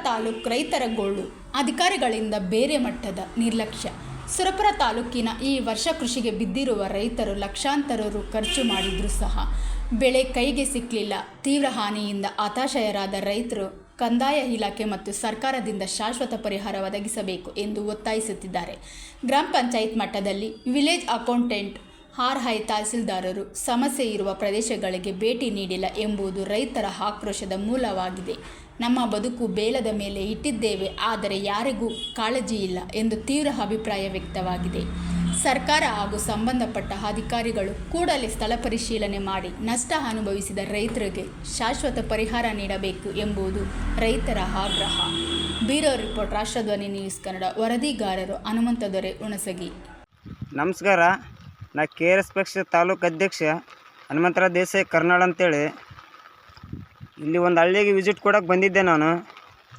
ತಾಲೂಕು ರೈತರ ಗೋಳು, ಅಧಿಕಾರಿಗಳಿಂದ ಬೇರೆ ಮಟ್ಟದ ನಿರ್ಲಕ್ಷ್ಯ. ಸುರಪುರ ತಾಲೂಕಿನ ಈ ವರ್ಷ ಕೃಷಿಗೆ ಬಿದ್ದಿರುವ ರೈತರು ಲಕ್ಷಾಂತರ ರು ಖರ್ಚು ಮಾಡಿದ್ರೂ ಸಹ ಬೆಳೆ ಕೈಗೆ ಸಿಕ್ಕಲಿಲ್ಲ. ತೀವ್ರ ಹಾನಿಯಿಂದ ಹತಾಶರಾದ ರೈತರು ಕಂದಾಯ ಇಲಾಖೆ ಮತ್ತು ಸರ್ಕಾರದಿಂದ ಶಾಶ್ವತ ಪರಿಹಾರ ಒದಗಿಸಬೇಕು ಎಂದು ಒತ್ತಾಯಿಸುತ್ತಿದ್ದಾರೆ. ಗ್ರಾಮ ಪಂಚಾಯತ್ ಮಟ್ಟದಲ್ಲಿ ವಿಲೇಜ್ ಅಕೌಂಟೆಂಟ್ ಆರ್‌ಐ ತಹಸೀಲ್ದಾರರು ಸಮಸ್ಯೆ ಇರುವ ಪ್ರದೇಶಗಳಿಗೆ ಭೇಟಿ ನೀಡಿಲ್ಲ ಎಂಬುದು ರೈತರ ಆಕ್ರೋಶದ ಮೂಲವಾಗಿದೆ. ನಮ್ಮ ಬದುಕು ಬೇಲದ ಮೇಲೆ ಇಟ್ಟಿದ್ದೇವೆ, ಆದರೆ ಯಾರಿಗೂ ಕಾಳಜಿ ಇಲ್ಲ ಎಂದು ತೀವ್ರ ಅಭಿಪ್ರಾಯ ವ್ಯಕ್ತವಾಗಿದೆ. ಸರ್ಕಾರ ಹಾಗೂ ಸಂಬಂಧಪಟ್ಟ ಅಧಿಕಾರಿಗಳು ಕೂಡಲೇ ಸ್ಥಳ ಪರಿಶೀಲನೆ ಮಾಡಿ ನಷ್ಟ ಅನುಭವಿಸಿದ ರೈತರಿಗೆ ಶಾಶ್ವತ ಪರಿಹಾರ ನೀಡಬೇಕು ಎಂಬುದು ರೈತರ ಆಗ್ರಹ. Bureau report, ರಾಷ್ಟ್ರಧ್ವನಿ news Kannada. ವರದಿಗಾರರು Hanumantha ದೊರೆ, ಹುಣಸಗಿ. ನಮಸ್ಕಾರ. ನಾ KRS ಪಕ್ಷದ ತಾಲೂಕು ಅಧ್ಯಕ್ಷ ಹನುಮಂತರಾವ್ ದೇಸಾಯಿ ಕರ್ನಾಳ್ ಅಂತೇಳಿ. ಇಲ್ಲಿ ಒಂದು ಹಳ್ಳಿಗೆ ವಿಸಿಟ್ ಕೊಡೋಕೆ ಬಂದಿದ್ದೆ ನಾನು.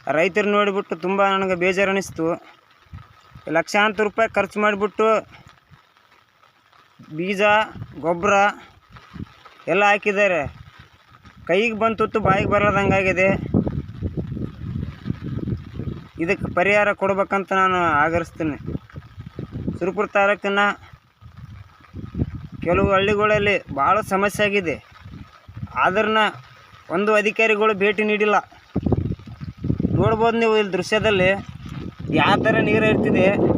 ರೈತರು ನೋಡಿಬಿಟ್ಟು ತುಂಬ ನನಗೆ ಬೇಜಾರು ಅನ್ನಿಸ್ತು. ಲಕ್ಷಾಂತರ ರೂಪಾಯಿ ಖರ್ಚು ಮಾಡಿಬಿಟ್ಟು ಬೀಜ, ಗೊಬ್ಬರ ಎಲ್ಲ ಹಾಕಿದ್ದಾರೆ. ಕೈಗೆ ಬಂತು ಬಾಯಿಗೆ ಬರಲಾರ್ದಂಗಾಗಿದೆ. ಇದಕ್ಕೆ ಪರಿಹಾರ ಕೊಡ್ಬೇಕಂತ ನಾನು ಆಗ್ರಹಿಸ್ತೀನಿ. ಸುರಪುರ ತಾಲೂಕಿನ ಕೆಲವು ಹಳ್ಳಿಗಳಲ್ಲಿ ಭಾಳ ಸಮಸ್ಯೆ ಆಗಿದೆ. ಆದ್ರನ್ನ ಒಂದು ಅಧಿಕಾರಿಗಳು ಭೇಟಿ ನೀಡಿಲ್ಲ. ನೋಡ್ಬೋದು ನೀವು ಇಲ್ಲಿ ದೃಶ್ಯದಲ್ಲಿ ಯಾವ ಥರ ನೀರು ಇರ್ತಿದೆ.